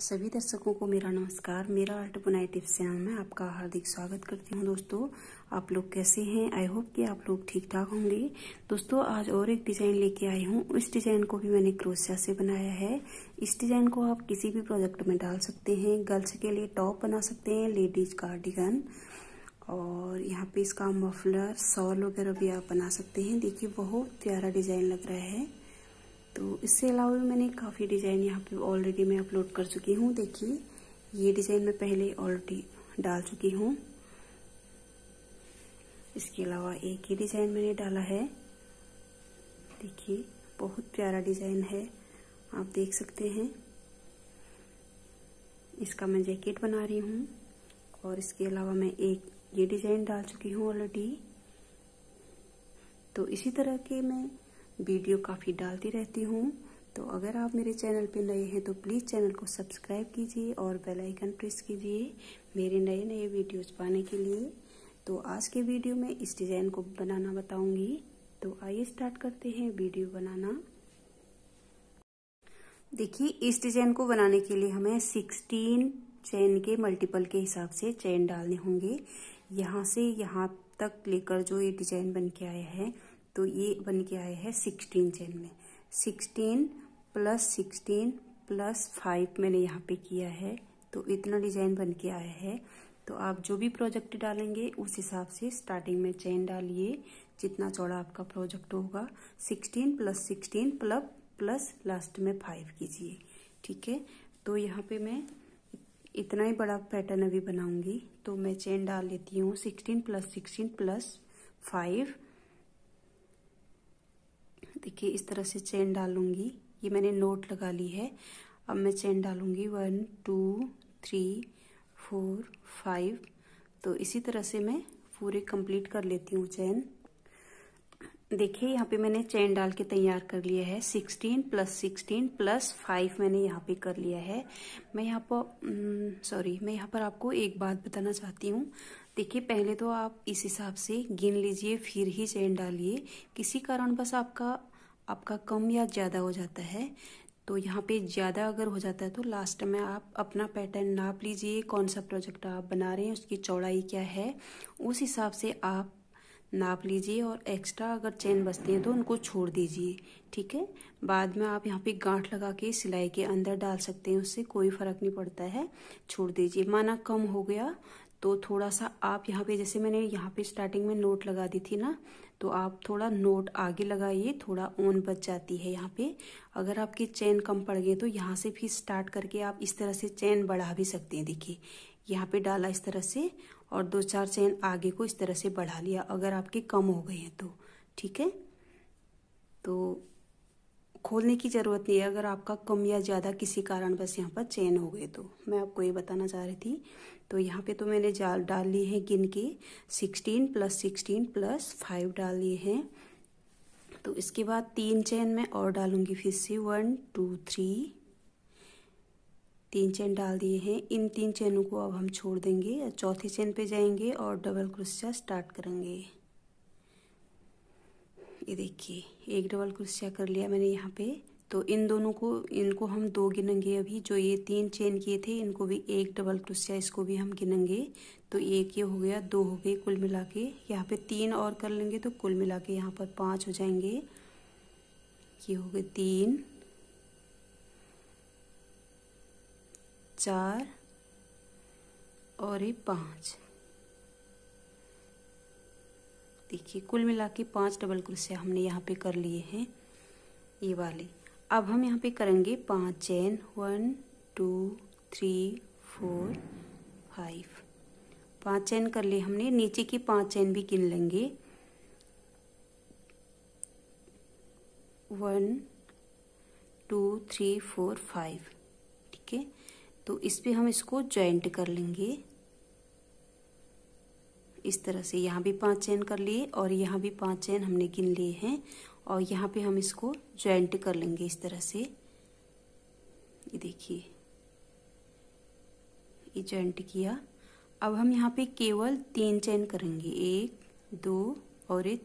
सभी दर्शकों को मेरा नमस्कार। मेरा आर्ट बुनाई टिप्स चैनल में आपका हार्दिक स्वागत करती हूं। दोस्तों, आप लोग कैसे हैं? आई होप कि आप लोग ठीक ठाक होंगे। दोस्तों, आज और एक डिजाइन लेके आई हूं। इस डिजाइन को भी मैंने क्रोशिया से बनाया है। इस डिजाइन को आप किसी भी प्रोजेक्ट में डाल सकते हैं। गर्ल्स के लिए टॉप बना सकते हैं, लेडीज कार्डिगन, और यहाँ पे इसका मफलर, शॉल वगैरह भी आप बना सकते हैं। देखिए, बहुत प्यारा डिजाइन लग रहा है। तो इससे अलावा भी मैंने काफ़ी डिज़ाइन यहाँ पे ऑलरेडी मैं अपलोड कर चुकी हूँ। देखिए, ये डिज़ाइन मैं पहले ऑलरेडी डाल चुकी हूँ। इसके अलावा एक ही डिज़ाइन मैंने डाला है। देखिए, बहुत प्यारा डिज़ाइन है, आप देख सकते हैं। इसका मैं जैकेट बना रही हूँ। और इसके अलावा मैं एक ये डिज़ाइन डाल चुकी हूँ ऑलरेडी। तो इसी तरह के मैं वीडियो काफ़ी डालती रहती हूँ। तो अगर आप मेरे चैनल पे नए हैं तो प्लीज़ चैनल को सब्सक्राइब कीजिए और बेल आइकन प्रेस कीजिए मेरे नए नए वीडियोस पाने के लिए। तो आज के वीडियो में इस डिज़ाइन को बनाना बताऊंगी। तो आइए स्टार्ट करते हैं वीडियो बनाना। देखिए, इस डिज़ाइन को बनाने के लिए हमें 16 चेन के मल्टीपल के हिसाब से चेन डालने होंगे। यहाँ से यहाँ तक लेकर जो ये डिज़ाइन बन के आया है, तो ये बन के आया है 16 चेन में। 16 प्लस 5 मैंने यहाँ पे किया है। तो इतना डिज़ाइन बन के आया है। तो आप जो भी प्रोजेक्ट डालेंगे उस हिसाब से स्टार्टिंग में चेन डालिए, जितना चौड़ा आपका प्रोजेक्ट होगा। 16 प्लस लास्ट में 5 कीजिए, ठीक है। तो यहाँ पे मैं इतना ही बड़ा पैटर्न अभी बनाऊंगी। तो मैं चेन डाल लेती हूँ 16 प्लस 5। देखिए, इस तरह से चेन डालूंगी। ये मैंने नोट लगा ली है। अब मैं चेन डालूंगी 1 2 3 4 5। तो इसी तरह से मैं पूरे कंप्लीट कर लेती हूँ चेन। देखिए, यहाँ पे मैंने चेन डाल के तैयार कर लिया है। 16 प्लस 5 मैंने यहाँ पे कर लिया है। मैं यहाँ पर आपको एक बात बताना चाहती हूँ। देखिए, पहले तो आप इस हिसाब से गिन लीजिए, फिर ही चेन डालिए। किसी कारणवश आपका कम या ज़्यादा हो जाता है, तो यहाँ पे ज़्यादा अगर हो जाता है तो लास्ट में आप अपना पैटर्न नाप लीजिए। कौन सा प्रोजेक्ट आप बना रहे हैं, उसकी चौड़ाई क्या है, उस हिसाब से आप नाप लीजिए। और एक्स्ट्रा अगर चेन बचती है तो उनको छोड़ दीजिए, ठीक है। बाद में आप यहाँ पे गांठ लगा के सिलाई के अंदर डाल सकते हैं, उससे कोई फर्क नहीं पड़ता है। छोड़ दीजिए। माना कम हो गया तो थोड़ा सा आप यहाँ पे, जैसे मैंने यहाँ पे स्टार्टिंग में नोट लगा दी थी ना, तो आप थोड़ा नोट आगे लगाइए, थोड़ा ऊन बच जाती है यहाँ पे। अगर आपकी चेन कम पड़ गई तो यहाँ से फिर स्टार्ट करके आप इस तरह से चेन बढ़ा भी सकते हैं। देखिए, यहाँ पे डाला इस तरह से, और 2-4 चेन आगे को इस तरह से बढ़ा लिया, अगर आपके कम हो गए हैं तो, ठीक है। तो खोलने की ज़रूरत नहीं है अगर आपका कम या ज़्यादा किसी कारण बस यहाँ पर चेन हो गए तो। मैं आपको ये बताना चाह रही थी। तो यहाँ पे तो मैंने जाल डाल लिए हैं गिन के, 16 प्लस 5 डाल लिए हैं। तो इसके बाद 3 चेन मैं और डालूंगी फिर से, 1 2 3। 3 चेन डाल दिए हैं। इन 3 चेनों को अब हम छोड़ देंगे, चौथी चेन पे जाएंगे और डबल क्रोशिया स्टार्ट करेंगे। ये देखिए, एक डबल क्रोशिया कर लिया मैंने यहाँ पे। तो इन दोनों को, इनको हम 2 गिनेंगे अभी। जो ये 3 चेन किए थे इनको भी एक डबल क्रोशिया, इसको भी हम गिनेंगे। तो एक ये हो गया, 2 हो गए कुल मिला के। यहाँ पे 3 और कर लेंगे तो कुल मिला के यहाँ पर 5 हो जाएंगे। ये हो गए 3 4 और ये 5। देखिए, कुल मिला के 5 डबल क्रोशिया हमने यहाँ पे कर लिए हैं, ये वाले। अब हम यहाँ पे करेंगे 5 चेन, 1 2 3 4 5। 5 चेन कर लिए हमने। नीचे की 5 चेन भी गिन लेंगे, 1 2 3 4 5, ठीक है। तो इस पे हम इसको जॉइंट कर लेंगे इस तरह से। यहाँ भी 5 चेन कर लिए और यहाँ भी 5 चेन हमने गिन लिए हैं, और यहाँ पे हम इसको जॉइंट कर लेंगे इस तरह से। ये देखिए, ये जॉइंट किया। अब हम यहाँ पे केवल 3 चेन करेंगे, 1 2 और ये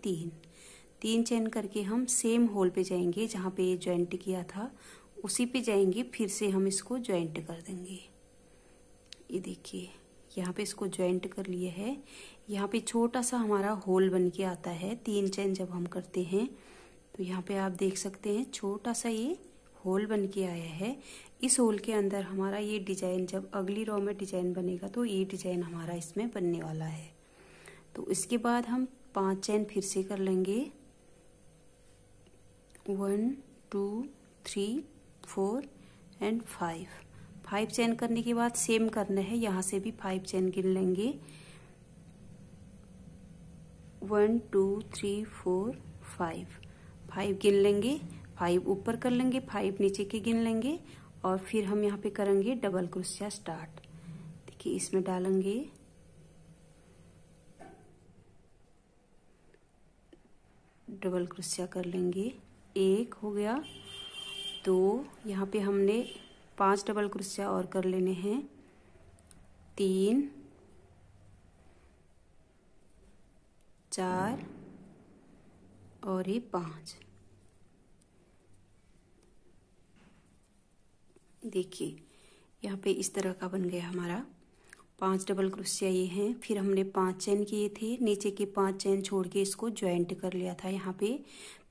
3 चेन करके हम सेम होल पे जाएंगे जहाँ पे ये जॉइंट किया था, उसी पे जाएंगे, फिर से हम इसको ज्वाइंट कर देंगे। ये देखिए यहाँ पे इसको ज्वाइंट कर लिए है। यहाँ पे छोटा सा हमारा होल बन के आता है 3 चेन जब हम करते हैं, तो यहाँ पे आप देख सकते हैं छोटा सा ये होल बन के आया है। इस होल के अंदर हमारा ये डिजाइन, जब अगली रो में डिजाइन बनेगा तो ये डिजाइन हमारा इसमें बनने वाला है। तो इसके बाद हम 5 चेन फिर से कर लेंगे। 1 2 3 4 एंड 5 चेन करने के बाद सेम करना है, यहाँ से भी 5 चेन गिन लेंगे। 1 2 3 4 5 गिन लेंगे, 5 ऊपर कर लेंगे, 5 नीचे के गिन लेंगे और फिर हम यहाँ पे करेंगे डबल क्रोशिया स्टार्ट। देखिए इसमें डालेंगे डबल क्रोशिया कर लेंगे। 1 हो गया, 2, यहाँ पे हमने 5 डबल क्रोशिया और कर लेने हैं। 3 4 और ये 5। देखिए यहाँ पे इस तरह का बन गया हमारा। 5 डबल क्रोशिया ये हैं। फिर हमने 5 चेन किए थे, नीचे के 5 चेन छोड़ के इसको ज्वाइंट कर लिया था यहाँ पे।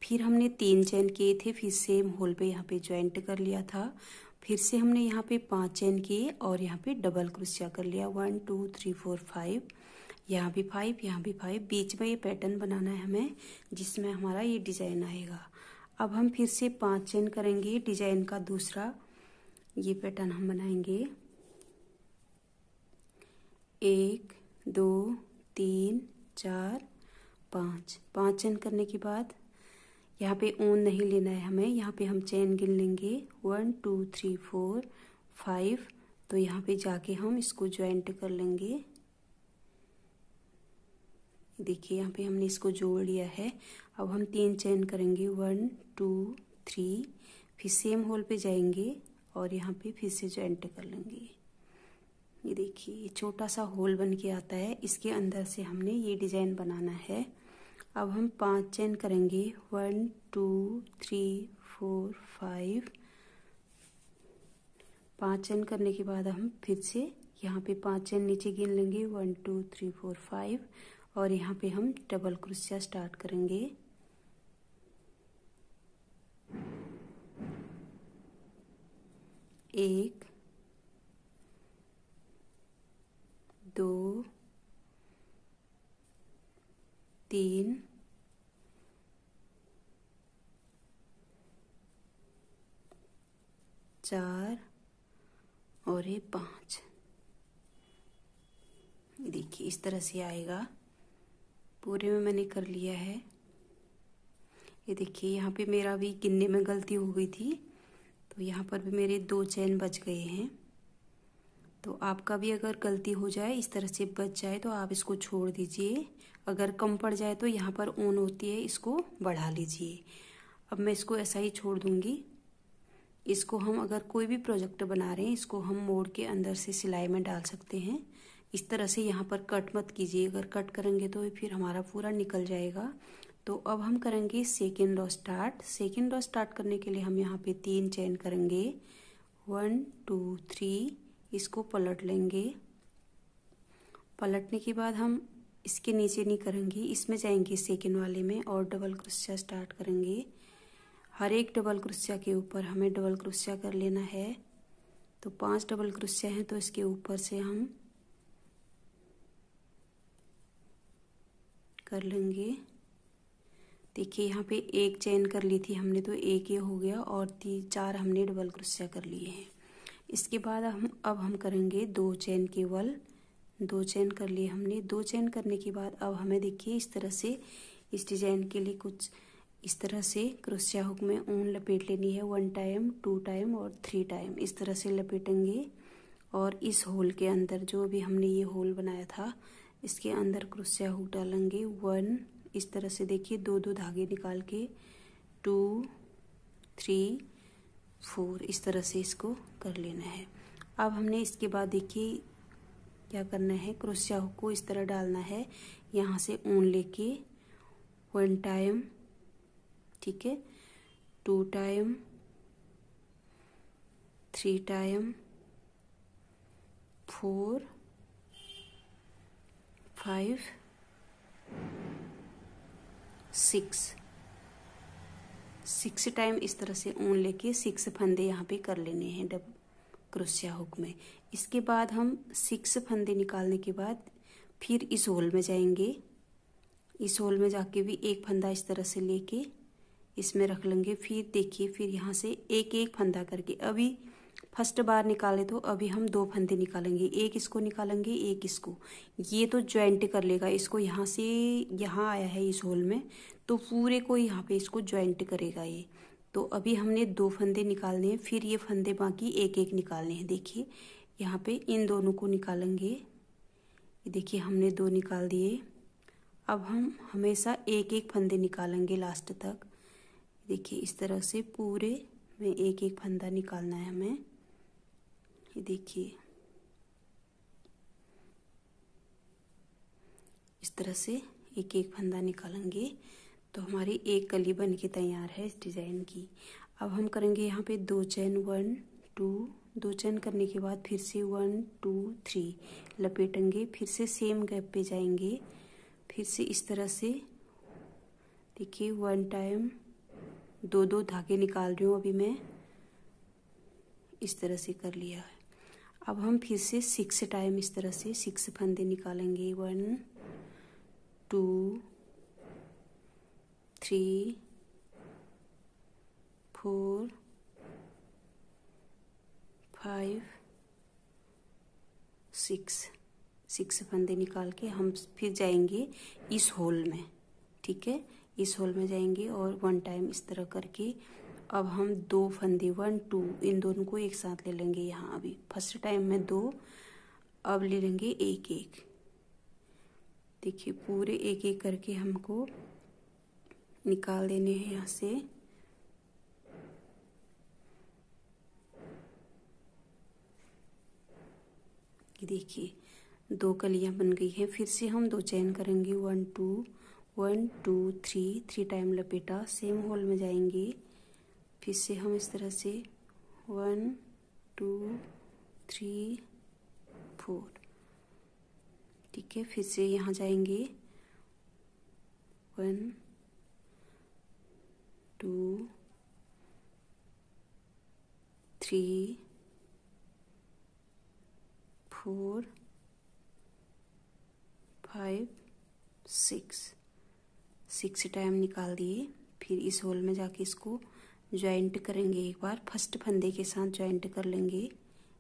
फिर हमने 3 चेन किए थे, फिर सेम होल पे यहाँ पे ज्वाइंट कर लिया था। फिर से हमने यहाँ पे 5 चेन किए और यहाँ पे डबल क्रोशिया कर लिया। 1 2 3 4 5, यहाँ भी 5, यहाँ भी 5। बीच में ये पैटर्न बनाना है हमें, जिसमें हमारा ये डिजाइन आएगा। अब हम फिर से 5 चेन करेंगे, डिजाइन का दूसरा ये पैटर्न हम बनाएंगे। 1 2 3 4 5 चेन करने के बाद यहाँ पे ऊन नहीं लेना है हमें, यहाँ पे हम चेन गिन लेंगे। 1 2 3 4 5, तो यहाँ पे जाके हम इसको ज्वाइंट कर लेंगे। देखिए यहाँ पे हमने इसको जोड़ लिया है। अब हम 3 चेन करेंगे। 1 2 3, फिर सेम होल पे जाएंगे और यहाँ पे फिर से ज्वाइंट कर लेंगे। ये देखिए छोटा सा होल बन के आता है, इसके अंदर से हमने ये डिजाइन बनाना है। अब हम 5 चेन करेंगे। 1 2 3 4 5 चेन करने के बाद हम फिर से यहाँ पे 5 चेन नीचे गिन लेंगे। 1 2 3 4 5 और यहाँ पे हम डबल क्रोशिया स्टार्ट करेंगे। 1 2 3 4 और ये 5। देखिए इस तरह से आएगा। पूरे में मैंने कर लिया है। ये देखिए यहाँ पे मेरा भी गिनने में गलती हो गई थी, तो यहाँ पर भी मेरे 2 चेन बच गए हैं। तो आपका भी अगर गलती हो जाए, इस तरह से बच जाए, तो आप इसको छोड़ दीजिए। अगर कम पड़ जाए तो यहाँ पर ऊन होती है, इसको बढ़ा लीजिए। अब मैं इसको ऐसा ही छोड़ दूंगी। इसको हम अगर कोई भी प्रोजेक्ट बना रहे हैं, इसको हम मोड़ के अंदर से सिलाई में डाल सकते हैं। इस तरह से यहाँ पर कट मत कीजिए, अगर कट करेंगे तो फिर हमारा पूरा निकल जाएगा। तो अब हम करेंगे second row start. Second row start करने के लिए हम यहाँ पे 3 चेन करेंगे। 1 2 3, इसको पलट लेंगे। पलटने के बाद हम इसके नीचे नहीं करेंगे, इसमें जाएंगे सेकेंड वाले में और डबल क्रोशिया स्टार्ट करेंगे। हर एक डबल क्रोशिया के ऊपर हमें डबल क्रोशिया कर लेना है। तो 5 डबल क्रोशिया हैं, तो इसके ऊपर से हम कर लेंगे। देखिए यहाँ पे 1 चेन कर ली थी हमने, तो 1 ये हो गया और 4 हमने डबल क्रोशिया कर लिए हैं। इसके बाद अब हम करेंगे 2 चेन केवल। 2 चेन कर लिए हमने। 2 चेन करने के बाद अब हमें देखिए इस तरह से इस डिजाइन के लिए कुछ इस तरह से क्रोशिया हुक में ऊन लपेट लेनी है। 1 टाइम 2 टाइम और 3 टाइम इस तरह से लपेटेंगे और इस होल के अंदर जो भी हमने ये होल बनाया था, इसके अंदर क्रोशिया हुक डालेंगे। 1 इस तरह से देखिए 2 धागे निकाल के 2 3 4 इस तरह से इसको कर लेना है। अब हमने इसके बाद देखिए क्या करना है, क्रोशिया हुक को इस तरह डालना है, यहाँ से ऊन लेके 1 टाइम, ठीक है, 2 टाइम, 3 टाइम 4 5 6 टाइम इस तरह से ऊन लेके 6 फंदे यहाँ पे कर लेने हैं डबल क्रोशिया हुक में। इसके बाद हम 6 फंदे निकालने के बाद फिर इस होल में जाएंगे। इस होल में जाके भी एक फंदा इस तरह से लेके इसमें रख लेंगे। फिर देखिए, फिर यहाँ से एक एक फंदा करके, अभी फर्स्ट बार निकाले तो अभी हम 2 फंदे निकालेंगे, एक इसको निकालेंगे एक इसको। ये तो ज्वाइंट कर लेगा इसको, यहाँ से यहाँ आया है इस होल में तो पूरे को यहाँ पे इसको ज्वाइंट करेगा ये। तो अभी हमने 2 फंदे निकालने हैं, फिर ये फंदे बाकी एक एक निकालने हैं। देखिए यहाँ पे इन दोनों को निकालेंगे। ये देखिए हमने 2 निकाल दिए। अब हम हमेशा एक एक फंदे निकालेंगे लास्ट तक। देखिए इस तरह से पूरे में एक एक फंदा निकालना है हमें। ये देखिए इस तरह से एक एक फंदा निकालेंगे तो हमारी एक कली बन के तैयार है इस डिजाइन की। अब हम करेंगे यहाँ पे 2 चेन 1 2, 2 चेन करने के बाद फिर से 1 2 3 लपेटेंगे, फिर से सेम गैप पे जाएंगे, फिर से इस तरह से देखिए 1 टाइम 2 धागे निकाल रही हूँ अभी मैं, इस तरह से कर लिया है। अब हम फिर से 6 टाइम इस तरह से 6 फंदे निकालेंगे। 1 2 3 4 5 6 फंदे निकाल के हम फिर जाएंगे इस होल में। ठीक है, इस होल में जाएंगे और 1 टाइम इस तरह करके अब हम 2 फंदे 1 2 इन दोनों को एक साथ ले लेंगे। यहाँ अभी फर्स्ट टाइम में 2, अब ले लेंगे एक एक। देखिए पूरे एक एक करके हमको निकाल देने हैं यहाँ से। देखिए 2 कलियां बन गई हैं। फिर से हम 2 चेन करेंगे। 1 2 3 टाइम लपेटा, सेम होल में जाएंगे। फिर से हम इस तरह से 1 2 3 4। ठीक है, फिर से यहाँ जाएंगे 1 2 3 4 5 6 टाइम निकाल दिए। फिर इस होल में जाके इसको ज्वाइंट करेंगे एक बार, फर्स्ट फंदे के साथ ज्वाइंट कर लेंगे।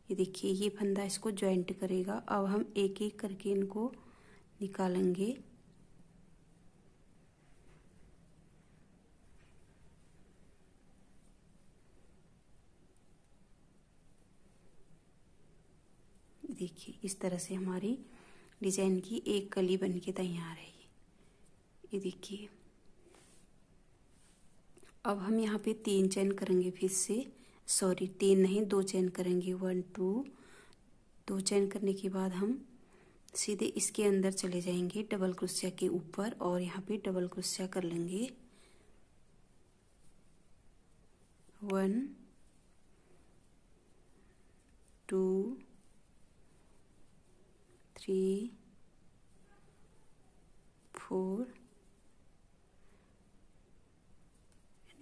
ये देखिए ये फंदा इसको ज्वाइंट करेगा। अब हम एक एक करके इनको निकालेंगे। देखिए इस तरह से हमारी डिजाइन की एक कली बन के तैयार है। ये देखिए अब हम यहाँ पे 3 चेन करेंगे। फिर से 3 नहीं 2 चेन करेंगे। 1 2 चेन करने के बाद हम सीधे इसके अंदर चले जाएंगे डबल क्रोशिया के ऊपर और यहाँ पे डबल क्रोशिया कर लेंगे। 1 2 3 4,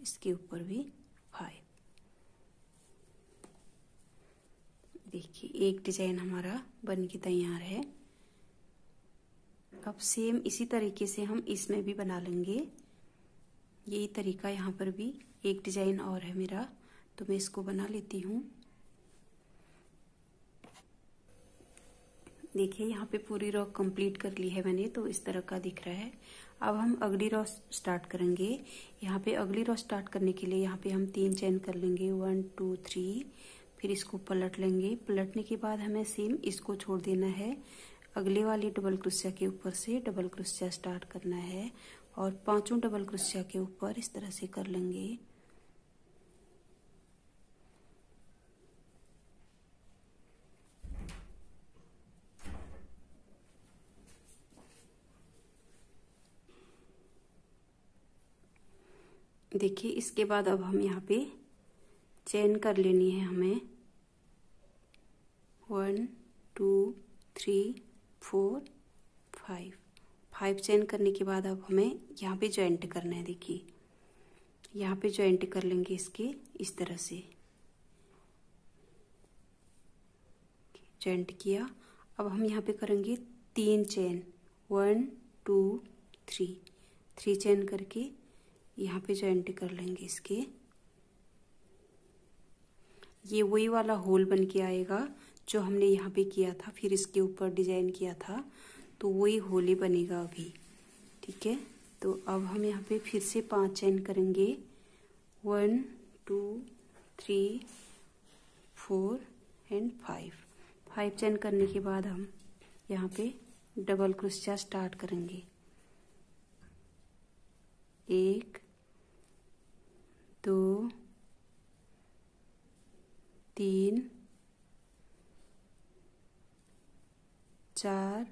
इसके ऊपर भी 5। देखिए एक डिजाइन हमारा बन के तैयार है। अब सेम इसी तरीके से हम इसमें भी बना लेंगे। यही तरीका यहाँ पर भी एक डिजाइन और है मेरा, तो मैं इसको बना लेती हूँ। देखिए यहाँ पे पूरी रॉ कंप्लीट कर ली है मैंने, तो इस तरह का दिख रहा है। अब हम अगली रॉ स्टार्ट करेंगे। यहाँ पे अगली रॉ स्टार्ट करने के लिए यहाँ पे हम 3 चेन कर लेंगे। 1 2 3, फिर इसको पलट लेंगे। पलटने के बाद हमें सेम इसको छोड़ देना है। अगले वाली डबल क्रोशिया के ऊपर से डबल क्रोशिया स्टार्ट करना है और 5 डबल क्रोशिया के ऊपर इस तरह से कर लेंगे। देखिए इसके बाद अब हम यहाँ पे चेन कर लेनी है हमें 1 2 3 4 5 5 चेन करने के बाद अब हमें यहाँ पे ज्वाइंट करना है। देखिए यहाँ पे ज्वाइंट कर लेंगे इसके इस तरह से ज्वाइंट किया। अब हम यहाँ पे करेंगे 3 चेन 1 2 3 चेन करके यहाँ पे ज्वाइंट कर लेंगे इसके। ये वही वाला होल बन के आएगा जो हमने यहाँ पे किया था, फिर इसके ऊपर डिजाइन किया था, तो वही होल ही बनेगा अभी। ठीक है, तो अब हम यहाँ पे फिर से 5 चेन करेंगे 1 2 3 4 एंड 5 चेन करने के बाद हम यहाँ पे डबल क्रोशिया स्टार्ट करेंगे। 1 2 3 4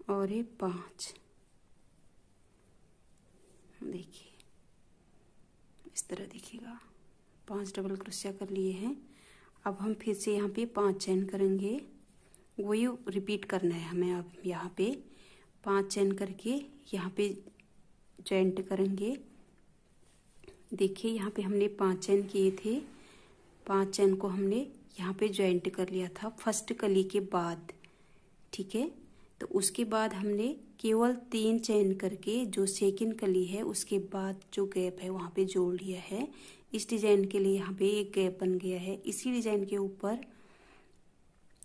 और ये 5। देखिए इस तरह दिखेगा। 5 डबल क्रोशिया कर लिए हैं। अब हम फिर से यहाँ पे 5 चेन करेंगे, वही रिपीट करना है हमें। अब यहाँ पे 5 चेन करके यहाँ पे जॉइंट करेंगे। देखिए यहाँ पे हमने 5 चेन किए थे, 5 चेन को हमने यहाँ पे जॉइंट कर लिया था फर्स्ट कली के बाद। ठीक है, तो उसके बाद हमने केवल 3 चेन करके जो सेकंड कली है उसके बाद जो गैप है वहाँ पे जोड़ लिया है। इस डिजाइन के लिए यहाँ पे एक गैप बन गया है। इसी डिजाइन के ऊपर,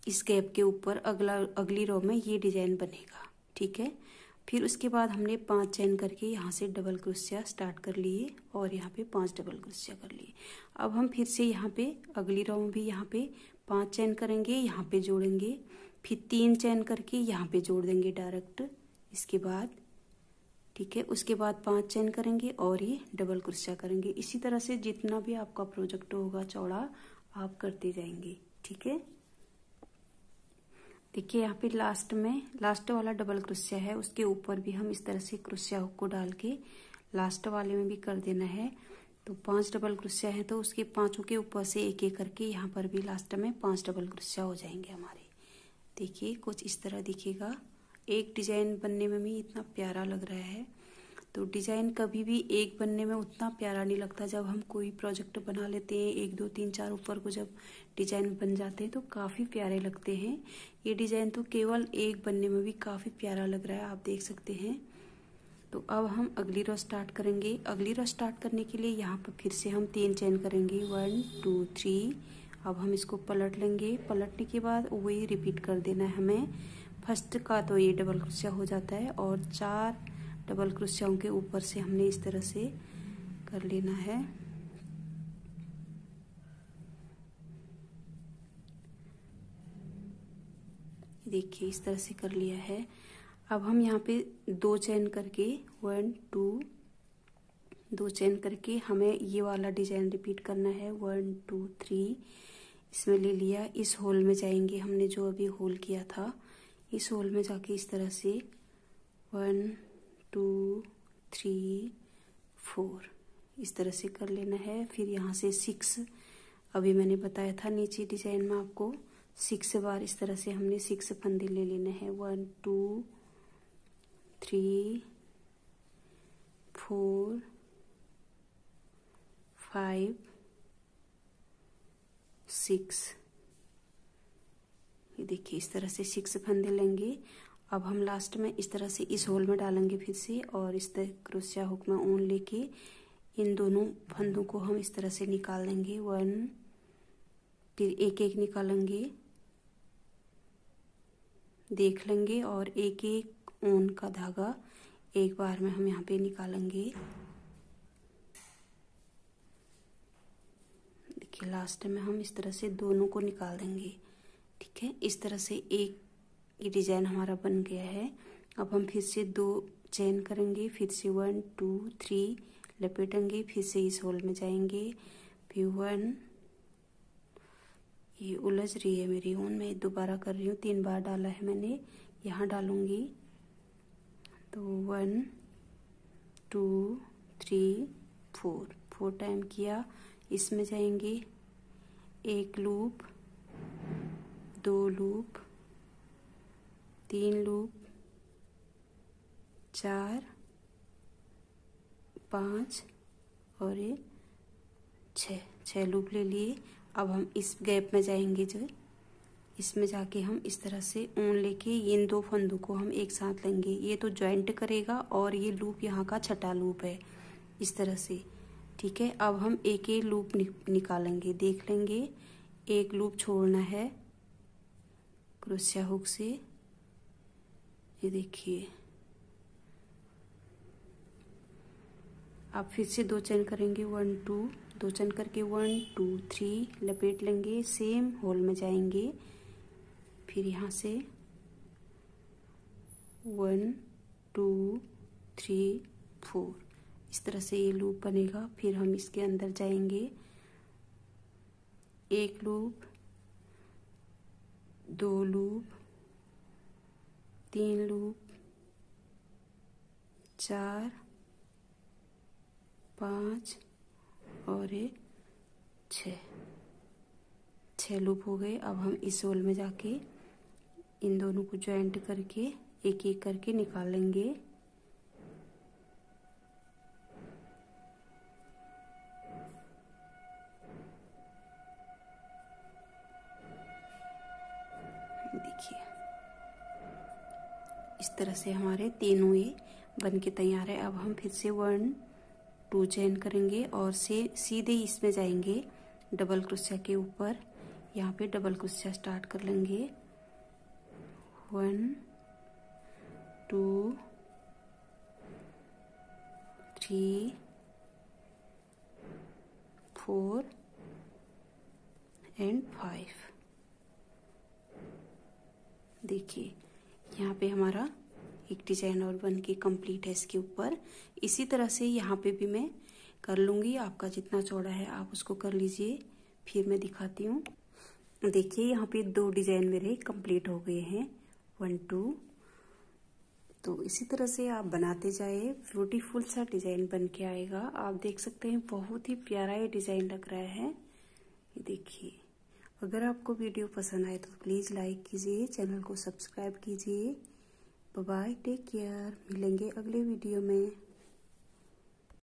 इस गैप के ऊपर अगली रो में ये डिजाइन बनेगा। ठीक है, फिर उसके बाद हमने 5 चेन करके यहाँ से डबल क्रोशिया स्टार्ट कर लिए और यहाँ पे 5 डबल क्रोशिया कर लिए। अब हम फिर से यहाँ पे अगली रो में भी यहाँ पे 5 चेन करेंगे, यहाँ पे जोड़ेंगे, फिर 3 चेन करके यहाँ पे जोड़ देंगे डायरेक्ट इसके बाद। ठीक है, उसके बाद 5 चेन करेंगे और ये डबल क्रोशिया करेंगे। इसी तरह से जितना भी आपका प्रोजेक्ट होगा चौड़ा आप करते जाएंगे। ठीक है, देखिए यहाँ पे लास्ट वाला डबल क्रोशिया है, उसके ऊपर भी हम इस तरह से क्रोशिया हुक को डाल के लास्ट वाले में भी कर देना है। तो 5 डबल क्रोशिया है तो उसके 5 के ऊपर से एक एक करके यहाँ पर भी लास्ट में 5 डबल क्रोशिया हो जाएंगे हमारे। देखिए कुछ इस तरह दिखेगा। एक डिजाइन बनने में भी इतना प्यारा लग रहा है। तो डिजाइन कभी भी एक बनने में उतना प्यारा नहीं लगता। जब हम कोई प्रोजेक्ट बना लेते हैं 1 2 3 4 ऊपर को जब डिजाइन बन जाते हैं तो काफी प्यारे लगते हैं। ये डिजाइन तो केवल एक बनने में भी काफी प्यारा लग रहा है, आप देख सकते हैं। तो अब हम अगली रो स्टार्ट करेंगे। अगली रो स्टार्ट करने के लिए यहाँ पर फिर से हम 3 चेन करेंगे 1 2 3। अब हम इसको पलट लेंगे, पलटने के बाद वही रिपीट कर देना है हमें। फर्स्ट का तो ये डबल क्रोशिया हो जाता है और 4 डबल क्रोशियाओं के ऊपर से हमने इस तरह से कर लेना है। देखिए इस तरह से कर लिया है। अब हम यहाँ पे 2 चेन करके 1 2 चेन करके हमें ये वाला डिजाइन रिपीट करना है। 1 2 3 इसमें ले लिया। इस होल में जाएंगे, हमने जो अभी होल किया था इस होल में जाके इस तरह से 1 2 3 4 इस तरह से कर लेना है। फिर यहाँ से 6, अभी मैंने बताया था नीचे डिजाइन में आपको 6 बार इस तरह से हमने 6 फंदे ले लेने हैं। 1 2 3 4 5 6। ये देखिए इस तरह से 6 फंदे लेंगे। अब हम लास्ट में इस तरह से इस होल में डालेंगे फिर से, और इस तरह क्रोशिया हुक में ऊन लेके इन दोनों फंदों को हम इस तरह से निकाल देंगे। 1 फिर एक एक निकालेंगे, देख लेंगे और एक एक ऊन का धागा एक बार में हम यहाँ पे निकालेंगे। देखिए लास्ट में हम इस तरह से दोनों को निकाल देंगे। ठीक है, इस तरह से एक ये डिजाइन हमारा बन गया है। अब हम फिर से 2 चेन करेंगे, फिर से 1 2 3 लपेटेंगे, फिर से इस होल में जाएंगे, फिर 1, ये उलझ रही है मेरी ऊन, मैं दोबारा कर रही हूँ, 3 बार डाला है मैंने, यहाँ डालूंगी। तो 1 2 3 4 टाइम किया, इसमें जाएंगे, एक लूप, 2 लूप, 3 लूप, 4, 5 और ये 6 लूप ले लिए। अब हम इस गैप में जाएंगे, जो इसमें जाके हम इस तरह से ऊन लेके इन 2 फंदों को हम एक साथ लेंगे। ये तो ज्वाइंट करेगा और ये लूप यहाँ का छठा लूप है, इस तरह से। ठीक है, अब हम एक एक लूप निकालेंगे, देख लेंगे। एक लूप छोड़ना है क्रोशिया हुक से, ये देखिए। अब फिर से 2 चेन करेंगे, 1 2, 2 चेन करके 1 2 3 लपेट लेंगे, सेम होल में जाएंगे। फिर यहाँ से 1 2 3 4 इस तरह से ये लूप बनेगा। फिर हम इसके अंदर जाएंगे, एक लूप, 2 लूप, 3 लूप, 4 5 और 6 लूप हो गए। अब हम इस होल में जाके इन दोनों को ज्वाइंट करके एक एक करके निकाल लेंगे। देखिए, इस तरह से हमारे तीनों ये बन के तैयार है। अब हम फिर से 1 2 चेन करेंगे और से सीधे इसमें जाएंगे डबल क्रोशिया के ऊपर। यहाँ पे डबल क्रोशिया स्टार्ट कर लेंगे, 1 2 3 4 एंड 5। देखिए, यहाँ पे हमारा एक डिजाइन और बन के कंप्लीट है इसके ऊपर। इसी तरह से यहाँ पे भी मैं कर लूँगी। आपका जितना चौड़ा है आप उसको कर लीजिए। फिर मैं दिखाती हूँ। देखिए, यहाँ पे 2 डिजाइन मेरे कंप्लीट हो गए हैं, 1 2। तो इसी तरह से आप बनाते जाए, ब्यूटीफुल सा डिजाइन बन के आएगा। आप देख सकते हैं, बहुत ही प्यारा ये डिजाइन लग रहा है। ये देखिए, अगर आपको वीडियो पसंद आए तो प्लीज़ लाइक कीजिए, चैनल को सब्सक्राइब कीजिए। Bye bye, take care. मिलेंगे अगले वीडियो में।